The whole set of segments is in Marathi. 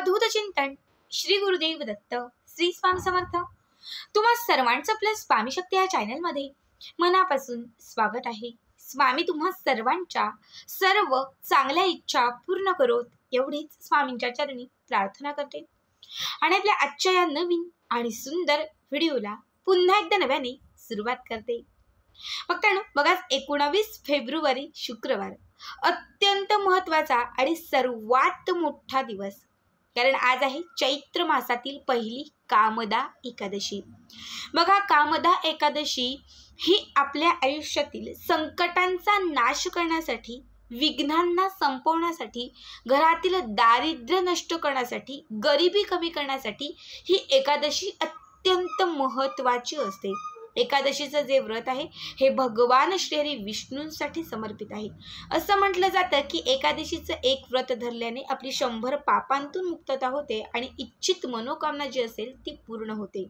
अवधूत चिंतन श्री गुरुदेव दत्त श्री स्वामी समर्थ। तुम्हा सर्वांचं आपल्या स्वामी शक्ती या चॅनलमध्ये मनापासून स्वागत आहे। स्वामी तुम्हा सर्वांच्या सर्व चांगल्या इच्छा पूर्ण करोत एवढीच स्वामींच्या चरणी प्रार्थना करते आणि आपल्या आजच्या या नवीन आणि सुंदर व्हिडिओला पुन्हा एकदा नव्याने सुरुवात करते। भक्तांनो, बघा 19 फेब्रुवारी शुक्रवार अत्यंत महत्त्वाचा आणि सर्वात मोठा दिवस, कारण आज आहे चैत्र मासातील पहिली कामदा एकादशी। बघा, कामदा एकादशी ही आपल्या आयुष्यातील संकटांचा नाश करण्यासाठी, विघ्नांना संपवण्यासाठी, घरातील दारिद्र्य नष्ट करण्यासाठी, गरिबी कमी करण्यासाठी ही एकादशी अत्यंत महत्त्वाची असते। एकादशीचं जे व्रत आहे हे भगवान श्री विष्णूंसाठी समर्पित आहे। असं म्हटलं जातं की एकादशीचं एक व्रत धरल्याने आपली 100 पापांतून मुक्तता होते आणि इच्छित मनोकामना जी असेल ती पूर्ण होते।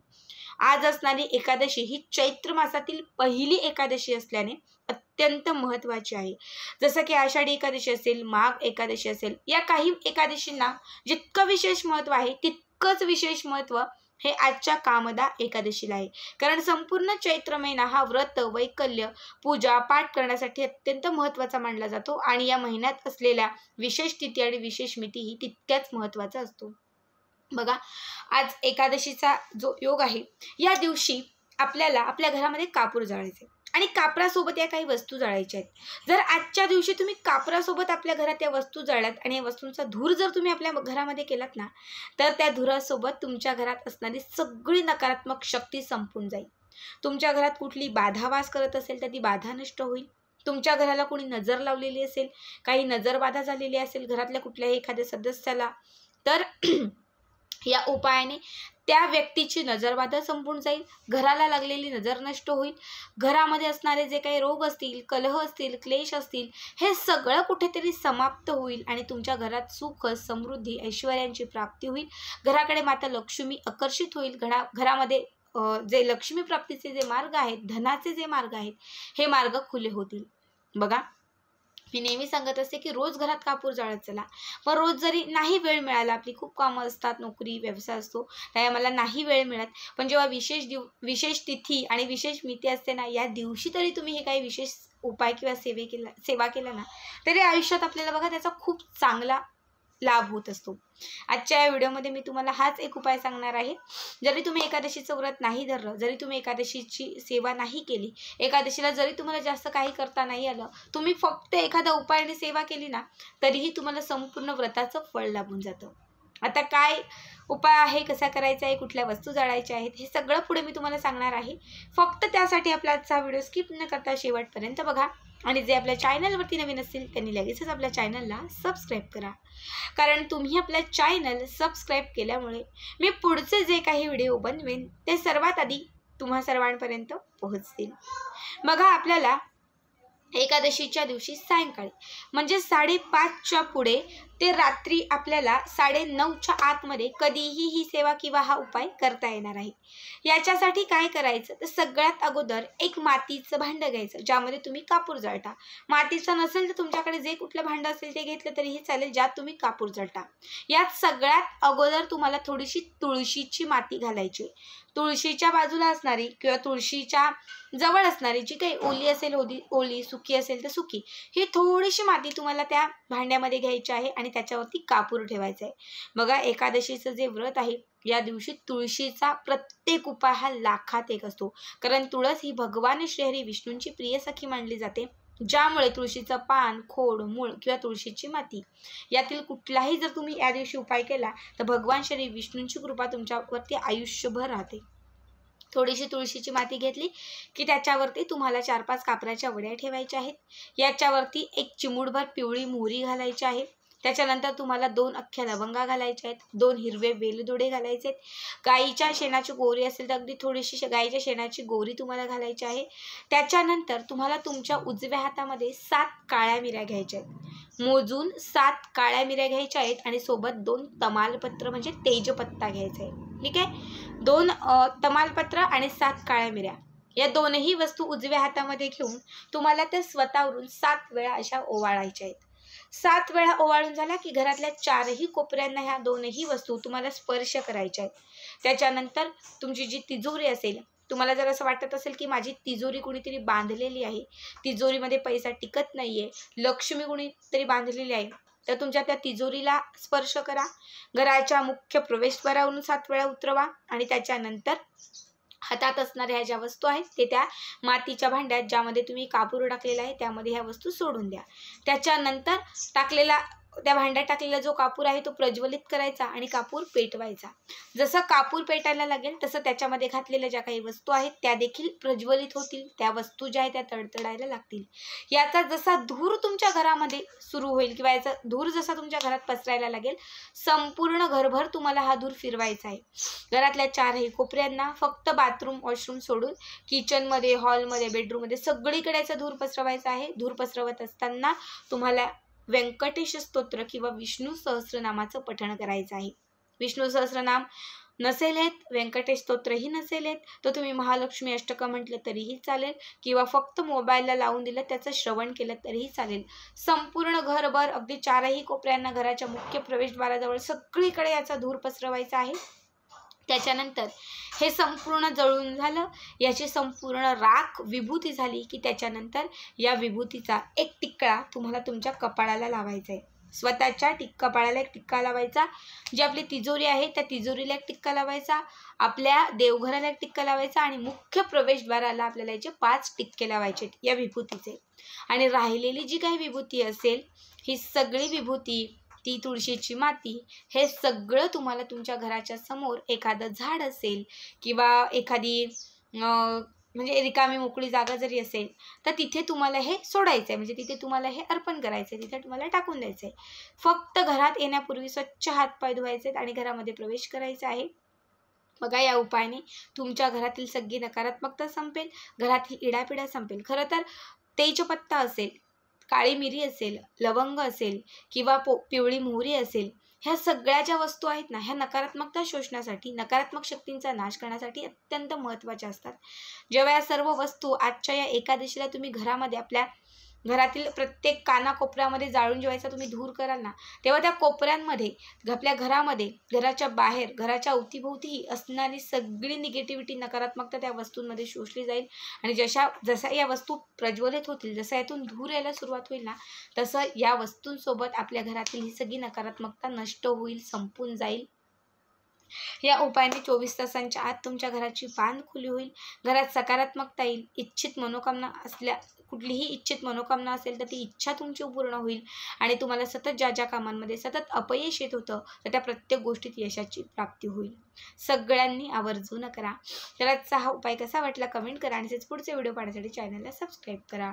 आज असणारी एकादशी ही चैत्र मासातील पहिली एकादशी असल्याने अत्यंत महत्त्वाची आहे। जसं की आषाढी एकादशी असेल, माघ एकादशी असेल, या काही एकादशींना जितकं विशेष महत्त्व आहे तितकंच विशेष महत्त्व हे आजच्या कामदा एकादशीला आहे। कारण संपूर्ण चैत्र महिना हा व्रत, वैकल्य, पूजा पाठ करण्यासाठी अत्यंत महत्त्वाचा मानला जातो आणि या महिन्यात असलेल्या विशेष तिथी आणि विशेष मिती ही तितक्याच महत्त्वाचा असतो। बघा, आज एकादशीचा जो योग आहे या दिवशी आपल्याला आपल्या घरामध्ये कापूर जाळायचे आणि कापरासोबत या काही वस्तू जाळायच्या आहेत। जर आजच्या दिवशी तुम्ही कापरासोबत आपल्या घरात या वस्तू जाळल्यात आणि या वस्तूंचा धूर जर तुम्ही आपल्या घरामध्ये केलात ना, तर त्या धुरासोबत तुमच्या घरात असणारी सगळी नकारात्मक शक्ती संपून जाईल। तुमच्या घरात कुठली बाधा वास करत असेल तर ती बाधा नष्ट होईल। तुमच्या घराला कोणी नजर लावलेली असेल, काही नजर बाधा झालेली असेल घरातल्या कुठल्याही एखाद्या सदस्याला, तर या उपायाने त्या व्यक्तीची नजरबाधा संपून जाईल, घराला लागलेली नजर नष्ट होईल, घरामध्ये असणारे जे काही रोग असतील, कलह असतील, क्लेश असतील, हे सगळं कुठेतरी समाप्त होईल आणि तुमच्या घरात सुख, समृद्धी, ऐश्वर्यांची प्राप्ती होईल। घराकडे माता लक्ष्मी आकर्षित होईल। घरामध्ये जे लक्ष्मी प्राप्तीचे जे मार्ग आहेत, धनाचे जे मार्ग आहेत, हे मार्ग खुले होतील। बघा, मी नेहमी सांगत असते की रोज घरात कापूर जाळत चला, पण रोज जरी नाही वेळ मिळाला, आपली खूप कामं असतात, नोकरी व्यवसाय असतो, त्यामुळे मला नाही वेळ मिळत, पण जेव्हा विशेष तिथी आणि विशेष मिती असते ना, या दिवशी तरी तुम्ही हे काही विशेष उपाय किंवा सेवा केला ना, तरी आयुष्यात आपल्याला बघा त्याचा खूप चांगला लाभ होत असतो। आजच्या या व्हिडिओमध्ये मी तुम्हाला हाच एक उपाय सांगणार आहे। जरी तुम्ही एकादशीचं व्रत नाही धरलं, जरी तुम्ही एकादशीची सेवा नाही केली, एकादशीला जरी तुम्हाला जास्त काही करता नाही आलं, तुम्ही फक्त एखादा उपाय आणि सेवा केली ना, तरीही तुम्हाला संपूर्ण व्रताचं फळ लाभून जातं। आता काय उपाय आहे, कसा करायचा आहे, कुठल्या वस्तू जाळायच्या आहेत, हे सगळं पुढे मी तुम्हाला सांगणार आहे। फक्त त्यासाठी आपला आजचा व्हिडिओ स्किप न करता शेवटपर्यंत बघा आणि जे आपल्या चॅनलवरती नवीन असतील त्यांनी लगेचच आपल्या चॅनलला सबस्क्राईब करा, कारण तुम्ही आपल्या चॅनल सबस्क्राईब केल्यामुळे मी पुढचे जे काही व्हिडिओ बनवेन ते सर्वात आधी तुम्हा सर्वांपर्यंत पोहोचतील। बघा, आपल्याला एकादशीच्या दिवशी सायंकाळी म्हणजे 5:30च्या पुढे ते रात्री आपल्याला 9:30च्या आतमध्ये कधीही ही सेवा किंवा हा उपाय करता येणार आहे। याच्यासाठी काय करायचं, तर सगळ्यात अगोदर एक मातीचं भांडं घ्यायचं ज्यामध्ये तुम्ही कापूर जाळता। मातीचं नसेल तर तुमच्याकडे जे कुठलं भांडं असेल ते घेतलं तरीही चालेल, ज्यात तुम्ही कापूर जाळता। यात सगळ्यात अगोदर तुम्हाला थोडीशी तुळशीची माती घालायची। तुळशीच्या बाजूला असणारी किंवा तुळशीच्या जवळ असणारी जी काही ओली असेल, ओली, सुकी असेल तर सुकी, ही थोडीशी माती तुम्हाला त्या भांड्यामध्ये घ्यायची आहे आणि त्याच्यावरती कापूर ठेवायचा आहे। बघा, एकादशीचं जे व्रत आहे या दिवशी तुळशीचा प्रत्येक उपाय हा लाखात एक असतो, कारण तुळस ही भगवान श्री विष्णूंची प्रिय सखी मानली जाते। ज्यामुळे तुळशीचं पान, खोड, मूळ किंवा तुळशीची माती यातील कुठलाही जर तुम्ही या दिवशी उपाय केला तर भगवान श्री विष्णूंची कृपा तुमच्यावरती आयुष्यभर राहते। थोडीशी तुळशीची माती घेतली की त्याच्यावरती तुम्हाला 4-5 कापराच्या वड्या ठेवायच्या आहेत। याच्यावरती एक चिमूटभर पिवळी मोहरी घालायची आहे। त्याच्यानंतर तुम्हाला 2 अख्ख्या लवंगा घालायच्या आहेत, 2 हिरवे वेलदोडे घालायचे आहेत। गाईच्या शेणाची गोवरी असेल तर अगदी थोडीशी गाईच्या शेणाची गोवरी तुम्हाला घालायची आहे। त्याच्यानंतर तुम्हाला तुमच्या उजव्या हातामध्ये 7 काळ्या मिऱ्या घ्यायच्या आहेत, मोजून 7 काळ्या मिऱ्या घ्यायच्या आहेत आणि सोबत 2 तमालपत्र म्हणजे तेजपत्ता घ्यायचा आहे। ठीक आहे, 2 तमालपत्र आणि 7 काळ्या मिऱ्या, या दोनही वस्तू उजव्या हातामध्ये घेऊन तुम्हाला त्या स्वतःवरून 7 वेळा अशा ओवाळायच्या आहेत। 7 वेळा ओवाळून झाला की घरातल्या 4ही कोपऱ्यांना ह्या 2ही वस्तू तुम्हाला स्पर्श करायच्या आहेत. त्याच्यानंतर तुमची जी तिजोरी असेल, तुम्हाला जर असं वाटत असेल की माझी तिजोरी कुणीतरी बांधलेली आहे, तिजोरीमध्ये पैसा टिकत नाहीये, लक्ष्मी कुणीतरी बांधलेली आहे, तर तुमच्या त्या तिजोरीला स्पर्श करा. घराच्या मुख्य प्रवेशद्वारावरून 7 वेळा उतरवा आणि त्याच्यानंतर हातात असणाऱ्या ह्या ज्या वस्तू आहेत ते त्या मातीच्या भांड्यात ज्यामध्ये तुम्ही कापूर टाकलेला आहे त्यामध्ये ह्या वस्तू सोडून द्या. त्याच्यानंतर त्या भांड्यात टाकलेला जो कापूर आहे तो प्रज्वलित करायचा आणि कापूर पेटवायचा. जसं कापूर पेटायला लागेल तसं त्याच्यामध्ये घातलेल्या ज्या काही वस्तू आहेत त्या देखील प्रज्वलित होतील, त्या वस्तू ज्या आहेत त्या तडतडायला लागतील. याचा जसा धूर तुमच्या घरामध्ये सुरू होईल किंवा याचा धूर जसा तुमच्या घरात पसरायला लागेल, संपूर्ण घरभर तुम्हाला हा धूर फिरवायचा आहे. घरातल्या 4ही कोपऱ्यांना फक्त बाथरूम वॉशरूम सोडून किचनमध्ये, हॉलमध्ये, बेडरूममध्ये सगळीकडे याचा धूर पसरवायचा आहे. धूर पसरवत असताना तुम्हाला व्यंकटेश स्तोत्र किंवा विष्णू सहस्रनामाचं पठण करायचं आहे. विष्णू सहस्रनाम नसेल येत, व्यंकटेश स्तोत्रही नसेल येत, तर तुम्ही महालक्ष्मी अष्टक म्हटलं तरीही चालेल किंवा फक्त मोबाईलला लावून दिलं त्याचं श्रवण केलं तरीही चालेल. संपूर्ण घरभर अगदी 4ही कोपऱ्यांना घराच्या मुख्य प्रवेशद्वाराजवळ सगळीकडे याचा धूर पसरवायचा आहे. त्याच्यानंतर हे संपूर्ण जळून झालं, याची संपूर्ण राख विभूती झाली की त्याच्यानंतर या विभूतीचा एक टिक्का तुम्हाला तुमच्या कपाळाला लावायचा आहे. स्वतःच्या कपाळाला एक टिक्का लावायचा, जी आपली तिजोरी आहे त्या तिजोरीला एक टिक्का लावायचा, आपल्या देवघराला एक टिक्का लावायचा आणि मुख्य प्रवेशद्वाराला आपल्याला याचे 5 टिक्के लावायचे या विभूतीचे. आणि राहिलेली जी काही विभूती असेल, ही सगळी विभूती, ती तुळशीची माती, हे सगळं तुम्हाला तुमच्या घराच्या समोर एखादं झाड असेल किंवा एखादी म्हणजे रिकामी मोकळी जागा जरी असेल तर तिथे तुम्हाला हे सोडायचं आहे, म्हणजे तिथे तुम्हाला हे अर्पण करायचं आहे, तिथे तुम्हाला टाकून द्यायचं आहे. फक्त घरात येण्यापूर्वी स्वच्छ हातपाय धुवायचे आहेत आणि घरामध्ये प्रवेश करायचा आहे. बघा, या उपायाने तुमच्या घरातील सगळी नकारात्मकता संपेल, घरातील इडापिडा संपेल. खरं तर तेजपत्ता असेल, काळी मिरी असेल, लवंग असेल किंवा पिवळी मोहरी असेल, ह्या सगळ्या ज्या वस्तू आहेत ना, ह्या नकारात्मकता शोषण्यासाठी, नकारात्मक शक्तींचा नाश करण्यासाठी अत्यंत महत्त्वाच्या असतात. जेव्हा या सर्व वस्तू आजच्या या एकादशीला तुम्ही घरामध्ये आपल्या घरातील प्रत्येक कानाकोपऱ्यामध्ये जाळून जेवायचा तुम्ही धूर कराल ना, तेव्हा त्या कोपऱ्यांमध्ये, आपल्या घरामध्ये, घराच्या बाहेर, घराच्या अवतीभोवती असणारी सगळी निगेटिव्हिटी, नकारात्मकता त्या वस्तूंमध्ये शोषली जाईल. आणि जशा या वस्तू प्रज्वलित होतील, जसं यातून धूर यायला सुरुवात होईल ना, तसं या वस्तूंसोबत आपल्या घरातील ही सगळी नकारात्मकता नष्ट होईल, संपून जाईल. या उपायाने 24 तासांच्या आत तुमच्या घराची बांध खुली होईल, घरात सकारात्मकता येईल. कुठलीही इच्छित मनोकामना असेल तर ती इच्छा तुमची पूर्ण होईल आणि तुम्हाला सतत ज्या कामांमध्ये सतत अपयश येत होतं तर त्या प्रत्येक गोष्टीत यशाची प्राप्ती होईल. सगळ्यांनी आवर्जून करा. तर आजचा हा उपाय कसा वाटला कमेंट करा आणि पुढचे व्हिडिओ पाहण्यासाठी चॅनलला सबस्क्राईब करा.